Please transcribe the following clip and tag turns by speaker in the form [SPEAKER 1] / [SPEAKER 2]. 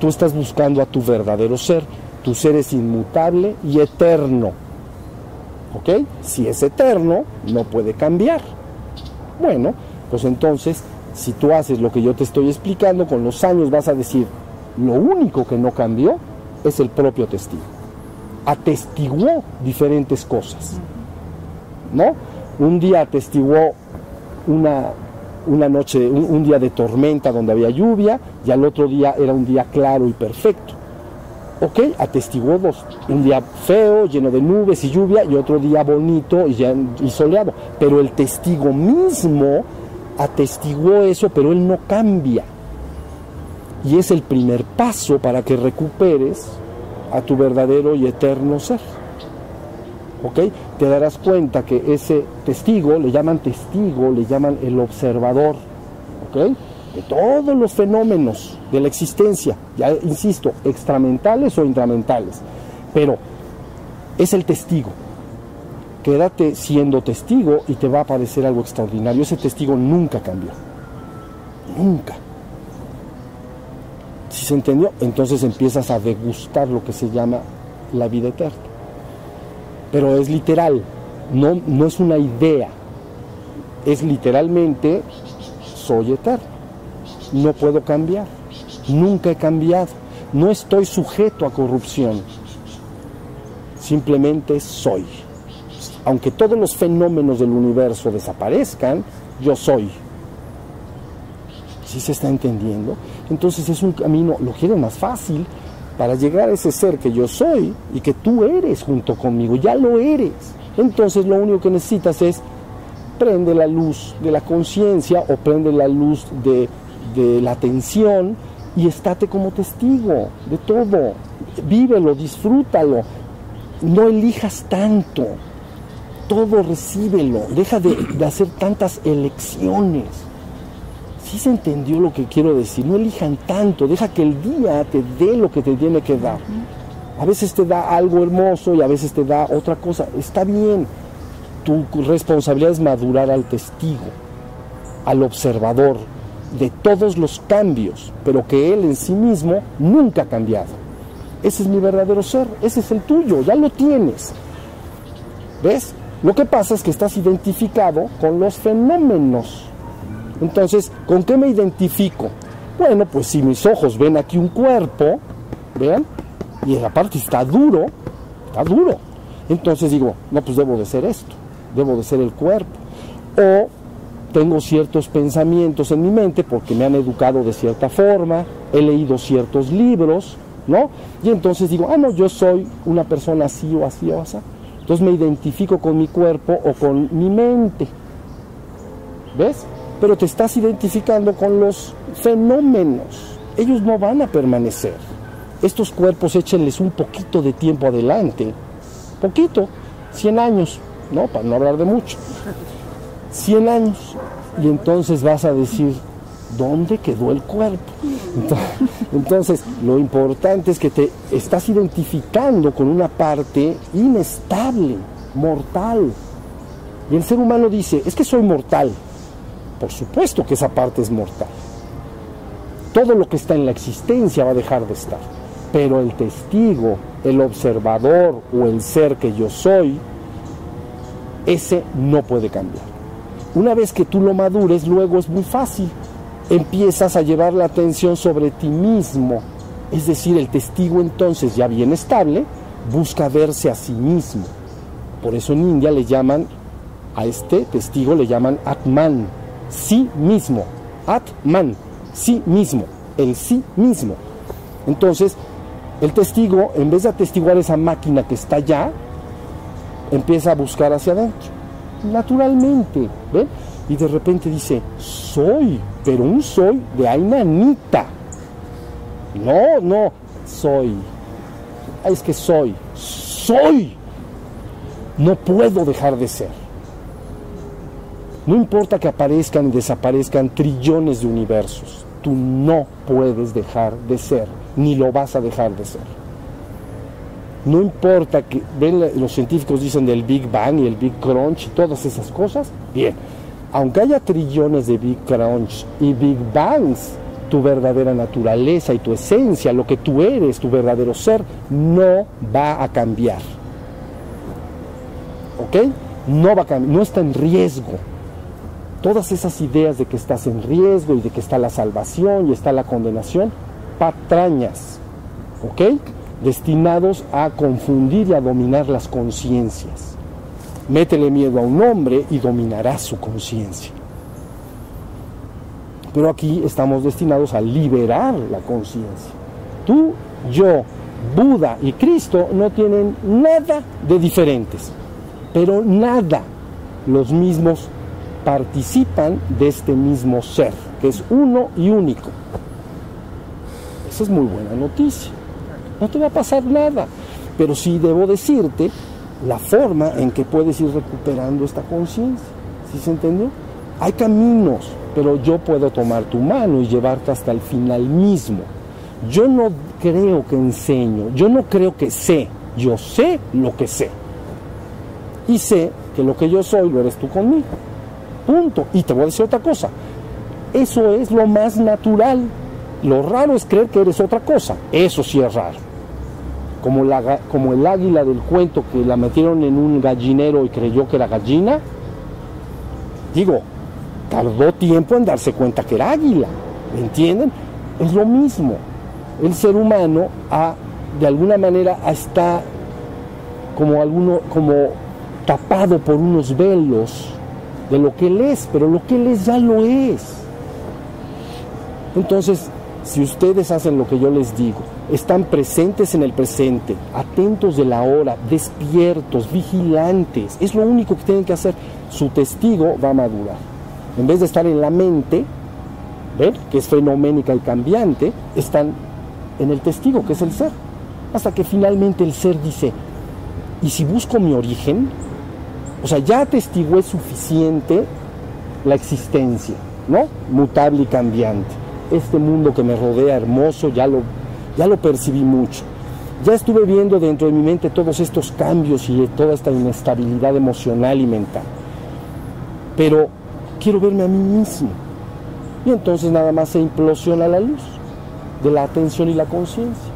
[SPEAKER 1] tú estás buscando a tu verdadero ser. Tu ser es inmutable y eterno. ¿Ok? Si es eterno, no puede cambiar. Bueno, pues entonces, si tú haces lo que yo te estoy explicando, con los años vas a decir, lo único que no cambió es el propio testigo. Atestiguó diferentes cosas, ¿no? Un día atestiguó una noche, un día de tormenta donde había lluvia, y al otro día era un día claro y perfecto. Ok, atestiguó dos, un día feo, lleno de nubes y lluvia, y otro día bonito y soleado. Pero el testigo mismo atestiguó eso, pero él no cambia. Y es el primer paso para que recuperes a tu verdadero y eterno ser. ¿Ok? Te darás cuenta que ese testigo, le llaman el observador, ¿ok? De todos los fenómenos de la existencia, ya insisto, extramentales o intramentales, pero es el testigo. Quédate siendo testigo y te va a parecer algo extraordinario. Ese testigo nunca cambió, nunca. ¿Sí se entendió? Entonces empiezas a degustar lo que se llama la vida eterna. Pero es literal, no es una idea, es literalmente, soy eterno. No puedo cambiar, nunca he cambiado, no estoy sujeto a corrupción, simplemente soy. Aunque todos los fenómenos del universo desaparezcan, yo soy. ¿Sí se está entendiendo? Entonces es un camino, lo quiero más fácil, para llegar a ese ser que yo soy y que tú eres junto conmigo, ya lo eres. Entonces lo único que necesitas es prende la luz de la conciencia o prende la luz de la atención y estate como testigo de todo. Vívelo, disfrútalo, no elijas tanto, todo recíbelo, deja de hacer tantas elecciones. ¿Sí se entendió lo que quiero decir? No elijan tanto, deja que el día te dé lo que te tiene que dar. A veces te da algo hermoso y a veces te da otra cosa, está bien. Tu responsabilidad es madurar al testigo, al observador de todos los cambios, pero que él en sí mismo nunca ha cambiado. Ese es mi verdadero ser, ese es el tuyo, ya lo tienes. ¿Ves? Lo que pasa es que estás identificado con los fenómenos. Entonces, ¿con qué me identifico? Bueno, pues si mis ojos ven aquí un cuerpo, vean, y aparte está duro, entonces digo, no, pues debo de ser esto, debo de ser el cuerpo. O tengo ciertos pensamientos en mi mente porque me han educado de cierta forma, he leído ciertos libros, ¿no? Y entonces digo, no, yo soy una persona así o así o así. Entonces me identifico con mi cuerpo o con mi mente. ¿Ves? Pero te estás identificando con los fenómenos. Ellos no van a permanecer. Estos cuerpos échenles un poquito de tiempo adelante. Poquito, 100 años, ¿no? Para no hablar de mucho. 100 años. Y entonces vas a decir, ¿dónde quedó el cuerpo? Entonces, lo importante es que te estás identificando con una parte inestable, mortal. Y el ser humano dice, es que soy mortal. Por supuesto que esa parte es mortal. Todo lo que está en la existencia va a dejar de estar. Pero el testigo, el observador o el ser que yo soy, ese no puede cambiar. Una vez que tú lo madures, luego es muy fácil. Empiezas a llevar la atención sobre ti mismo. Es decir, el testigo entonces, ya bien estable, busca verse a sí mismo. Por eso en India le llaman, a este testigo le llaman Atman, sí mismo. Atman, sí mismo, el sí mismo. Entonces, el testigo, en vez de atestiguar esa máquina que está allá, empieza a buscar hacia adentro, naturalmente, ¿ven? Y de repente dice, soy, pero un soy de Ainanita. No, soy. Es que soy. No puedo dejar de ser. No importa que aparezcan y desaparezcan trillones de universos, tú no puedes dejar de ser, ni lo vas a dejar de ser. No importa que, ven, los científicos dicen del Big Bang y el Big Crunch y todas esas cosas, bien, aunque haya trillones de Big Crunch y Big Bangs, tu verdadera naturaleza y tu esencia, lo que tú eres, tu verdadero ser, no va a cambiar. ¿Ok? No va a cambiar, no está en riesgo. Todas esas ideas de que estás en riesgo y de que está la salvación y está la condenación, patrañas, ¿ok? Destinados a confundir y a dominar las conciencias. Métele miedo a un hombre y dominará su conciencia. Pero aquí estamos destinados a liberar la conciencia. Tú, yo, Buda y Cristo no tienen nada de diferentes, pero nada. Los mismos participan de este mismo ser, que es uno y único. Esa es muy buena noticia. No te va a pasar nada, pero sí debo decirte la forma en que puedes ir recuperando esta conciencia. ¿Sí se entendió? Hay caminos, pero yo puedo tomar tu mano y llevarte hasta el final mismo. Yo no creo que enseño, yo no creo que sé, yo sé lo que sé. Y sé que lo que yo soy lo eres tú conmigo. Punto. Y te voy a decir otra cosa. Eso es lo más natural. Lo raro es creer que eres otra cosa. Eso sí es raro. Como el águila del cuento que la metieron en un gallinero y creyó que era gallina. Digo, tardó tiempo en darse cuenta que era águila. ¿Me entienden? Es lo mismo. El ser humano de alguna manera está como tapado por unos velos de lo que él es, pero lo que él es ya lo es. Entonces, si ustedes hacen lo que yo les digo, están presentes en el presente, atentos de la hora, despiertos, vigilantes, es lo único que tienen que hacer, su testigo va a madurar. En vez de estar en la mente, ¿ven?, que es fenoménica y cambiante, están en el testigo, que es el ser. Hasta que finalmente el ser dice, ¿y si busco mi origen? O sea, ya atestigué suficiente la existencia, ¿no? Mutable y cambiante. Este mundo que me rodea hermoso, ya lo percibí mucho. Ya estuve viendo dentro de mi mente todos estos cambios y toda esta inestabilidad emocional y mental. Pero quiero verme a mí mismo. Y entonces nada más se implosiona la luz de la atención y la conciencia.